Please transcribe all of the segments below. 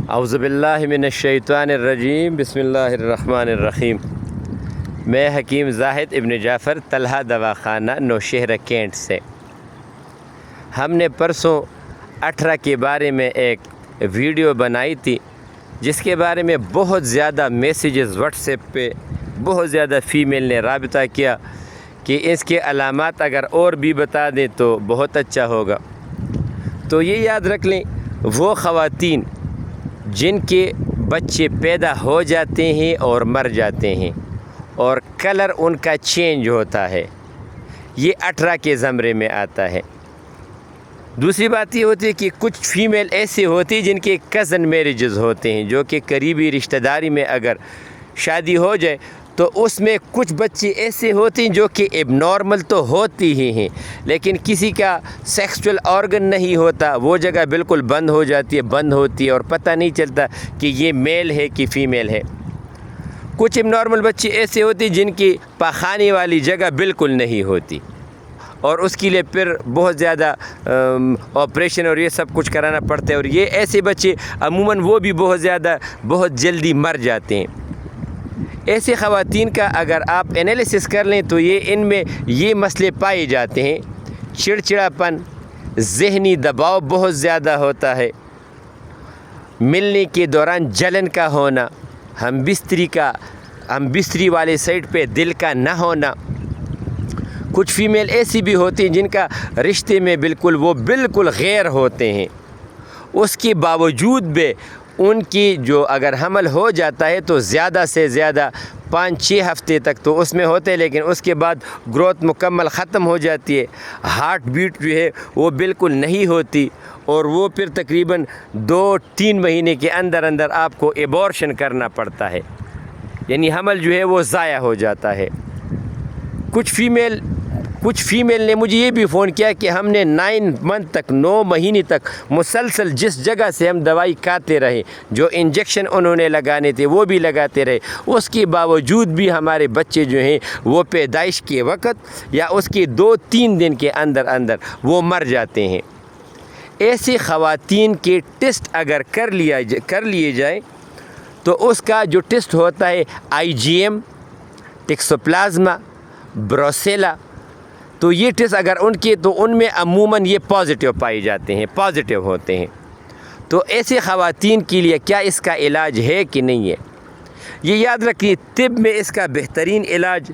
اعوذ باللہ من الشیطان الرجیم بسم اللہ الرحمن الرحیم۔ میں حکیم زاہد ابن جعفر طلحہ دواخانہ نوشہرہ کینٹ سے۔ ہم نے پرسوں 18 کے بارے میں ایک ویڈیو بنائی تھی جس کے بارے میں بہت زیادہ میسیجز واٹس ایپ پہ بہت زیادہ فیمیل نے رابطہ کیا کہ اس کے علامات اگر اور بھی بتا دیں تو بہت اچھا ہوگا۔ تو یہ یاد رکھ لیں، وہ خواتین جن کے بچے پیدا ہو جاتے ہیں اور مر جاتے ہیں اور کلر ان کا چینج ہوتا ہے، یہ 18 کے زمرے میں آتا ہے۔ دوسری بات یہ ہوتی ہے کہ کچھ فیمیل ایسے ہوتی ہیں جن کے کزن میریجز ہوتے ہیں، جو کہ قریبی رشتہ داری میں اگر شادی ہو جائے تو اس میں کچھ بچے ایسے ہوتے ہیں جو کہ اب نارمل تو ہوتی ہی ہیں، لیکن کسی کا سیکسچل آرگن نہیں ہوتا، وہ جگہ بالکل بند ہو جاتی ہے، بند ہوتی ہے اور پتہ نہیں چلتا کہ یہ میل ہے کہ فیمیل ہے۔ کچھ اب نارمل بچے ایسے ہوتے ہیں جن کی پاخانے والی جگہ بالکل نہیں ہوتی اور اس کے لیے پھر بہت زیادہ آپریشن اور یہ سب کچھ کرانا پڑتا ہے، اور یہ ایسے بچے عموماً وہ بھی بہت جلدی مر جاتے ہیں۔ ایسے خواتین کا اگر آپ انالیسس کر لیں تو ان میں یہ مسئلے پائے جاتے ہیں: چڑچڑاپن، ذہنی دباؤ بہت زیادہ ہوتا ہے، ملنے کے دوران جلن کا ہونا، ہم بستری والے سائڈ پہ دل کا نہ ہونا۔ کچھ فیمیل ایسی بھی ہوتی ہیں جن کا رشتے میں بالکل غیر ہوتے ہیں، اس کے باوجود بھی ان کی جو اگر حمل ہو جاتا ہے تو زیادہ سے زیادہ 5-6 ہفتے تک تو اس میں ہوتے ہیں، لیکن اس کے بعد گروتھ مکمل ختم ہو جاتی ہے، ہارٹ بیٹ جو ہے وہ بالکل نہیں ہوتی، اور وہ پھر تقریباً 2-3 مہینے کے اندر آپ کو ایبورشن کرنا پڑتا ہے، یعنی حمل جو ہے وہ ضائع ہو جاتا ہے۔ کچھ فیمیل نے مجھے یہ بھی فون کیا کہ ہم نے 9 مہینے تک مسلسل جس جگہ سے ہم دوائی کھاتے رہے، جو انجیکشن انہوں نے لگانے تھے وہ بھی لگاتے رہے، اس کے باوجود بھی ہمارے بچے جو ہیں وہ پیدائش کے وقت یا اس کے 2-3 دن کے اندر وہ مر جاتے ہیں۔ ایسی خواتین کے ٹیسٹ اگر کر لیے جائیں تو اس کا جو ٹیسٹ ہوتا ہے IgM، ٹکسوپلازما، بروسیلا، تو یہ ٹیسٹ اگر ان میں عموماً یہ پازیٹیو پائے جاتے ہیں، پازیٹیو ہوتے ہیں۔ تو ایسے خواتین کے لیے کیا اس کا علاج ہے کہ نہیں ہے؟ یہ یاد رکھیے، طب میں اس کا بہترین علاج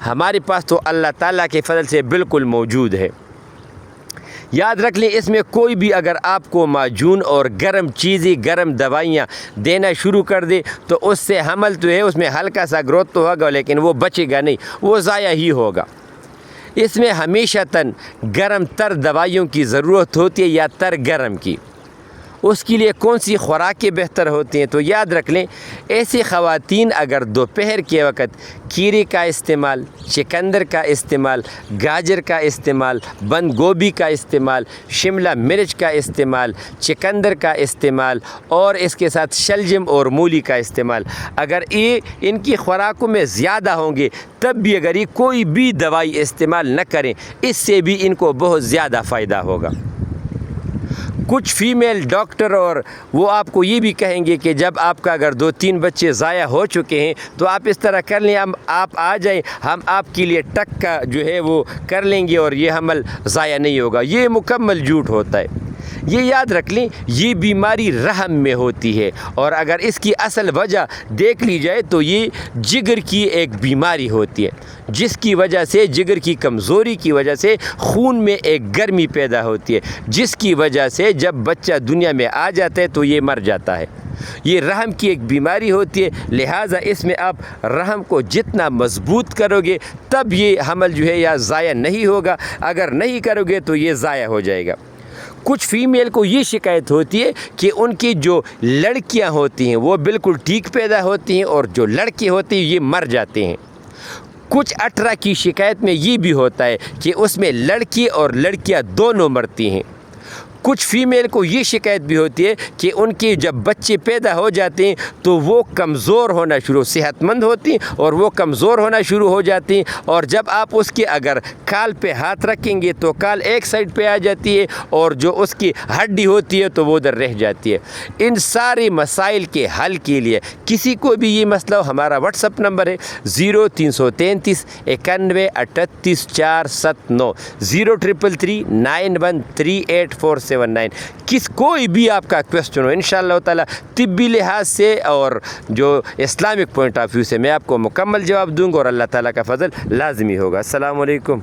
ہمارے پاس تو اللہ تعالیٰ کے فضل سے بالکل موجود ہے۔ یاد رکھ لیں، اس میں کوئی بھی اگر آپ کو معجون اور گرم چیزیں، گرم دوائیاں دینا شروع کر دے تو اس سے حمل تو ہے، اس میں ہلکا سا گروتھ تو ہوگا لیکن وہ بچے گا نہیں، وہ ضائع ہی ہوگا۔ اس میں ہمیشہ گرم تر دوائیوں کی ضرورت ہوتی ہے یا تر گرم کی۔ اس کے لیے کون سی خوراکیں بہتر ہوتی ہیں؟ تو یاد رکھ لیں، ایسی خواتین اگر دوپہر کے وقت کھیرے کا استعمال، چقندر کا استعمال، گاجر کا استعمال، بند گوبھی کا استعمال، شملہ مرچ کا استعمال، چقندر کا استعمال اور اس کے ساتھ شلجم اور مولی کا استعمال، اگر یہ ان کی خوراکوں میں زیادہ ہوں گے تب بھی اگر یہ کوئی بھی دوائی استعمال نہ کریں، اس سے بھی ان کو بہت زیادہ فائدہ ہوگا۔ کچھ فیمیل ڈاکٹر اور وہ آپ کو یہ بھی کہیں گے کہ جب آپ کا اگر 2-3 بچے ضائع ہو چکے ہیں تو آپ اس طرح کر لیں، آپ آ جائیں، ہم آپ کے لیے ٹک کا جو ہے وہ کر لیں گے اور یہ حمل ضائع نہیں ہوگا۔ یہ مکمل جھوٹ ہوتا ہے۔ یہ یاد رکھ لیں، یہ بیماری رحم میں ہوتی ہے، اور اگر اس کی اصل وجہ دیکھ لی جائے تو یہ جگر کی ایک بیماری ہوتی ہے، جس کی وجہ سے جگر کی کمزوری کی وجہ سے خون میں ایک گرمی پیدا ہوتی ہے، جس کی وجہ سے جب بچہ دنیا میں آ جاتا ہے تو یہ مر جاتا ہے۔ یہ رحم کی ایک بیماری ہوتی ہے، لہٰذا اس میں آپ رحم کو جتنا مضبوط کرو گے تب یہ حمل جو ہے یا ضائع نہیں ہوگا، اگر نہیں کرو گے تو یہ ضائع ہو جائے گا۔ کچھ فیمیل کو یہ شکایت ہوتی ہے کہ ان کی جو لڑکیاں ہوتی ہیں وہ بالکل ٹھیک پیدا ہوتی ہیں اور جو لڑکے ہوتے ہیں یہ مر جاتے ہیں۔ کچھ 18 کی شکایت میں یہ بھی ہوتا ہے کہ اس میں لڑکی اور لڑکیاں دونوں مرتی ہیں۔ کچھ فیمیل کو یہ شکایت بھی ہوتی ہے کہ ان کے جب بچے پیدا ہو جاتے ہیں تو وہ کمزور ہونا شروع، صحت مند ہوتی ہیں اور وہ کمزور ہونا شروع ہو جاتی ہیں، اور جب آپ اس کے اگر کال پہ ہاتھ رکھیں گے تو کال ایک سائڈ پہ آ جاتی ہے اور جو اس کی ہڈی ہوتی ہے تو وہ ادھر رہ جاتی ہے۔ ان سارے مسائل کے حل کے لیے کسی کو بھی یہ مسئلہ ہو، ہمارا واٹس اپ نمبر ہے 0333 91 38 479 03339138 479۔ کوئی بھی آپ کا کویسچن ہو انشاءاللہ تعالی طبی لحاظ سے اور جو اسلامک پوائنٹ آف ویو سے میں آپ کو مکمل جواب دوں گا، اور اللہ تعالیٰ کا فضل لازمی ہوگا۔ السلام علیکم۔